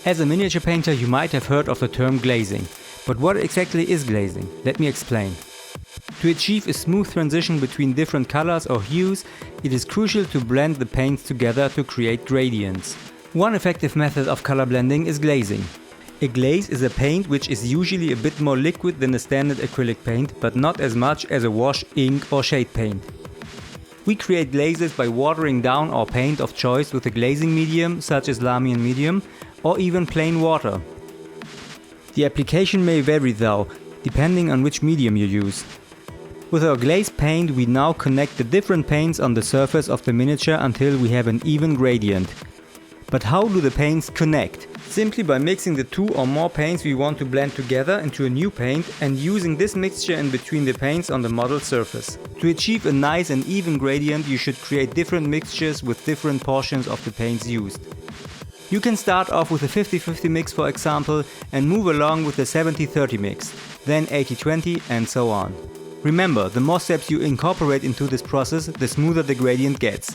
As a miniature painter, you might have heard of the term glazing. But what exactly is glazing? Let me explain. To achieve a smooth transition between different colors or hues, it is crucial to blend the paints together to create gradients. One effective method of color blending is glazing. A glaze is a paint which is usually a bit more liquid than a standard acrylic paint, but not as much as a wash, ink or shade paint. We create glazes by watering down our paint of choice with a glazing medium such as Lamian medium or even plain water. The application may vary though, depending on which medium you use. With our glaze paint we now connect the different paints on the surface of the miniature until we have an even gradient. But how do the paints connect? Simply by mixing the two or more paints we want to blend together into a new paint and using this mixture in between the paints on the model surface. To achieve a nice and even gradient you should create different mixtures with different portions of the paints used. You can start off with a 50-50 mix for example and move along with the 70-30 mix, then 80-20 and so on. Remember, the more steps you incorporate into this process, the smoother the gradient gets.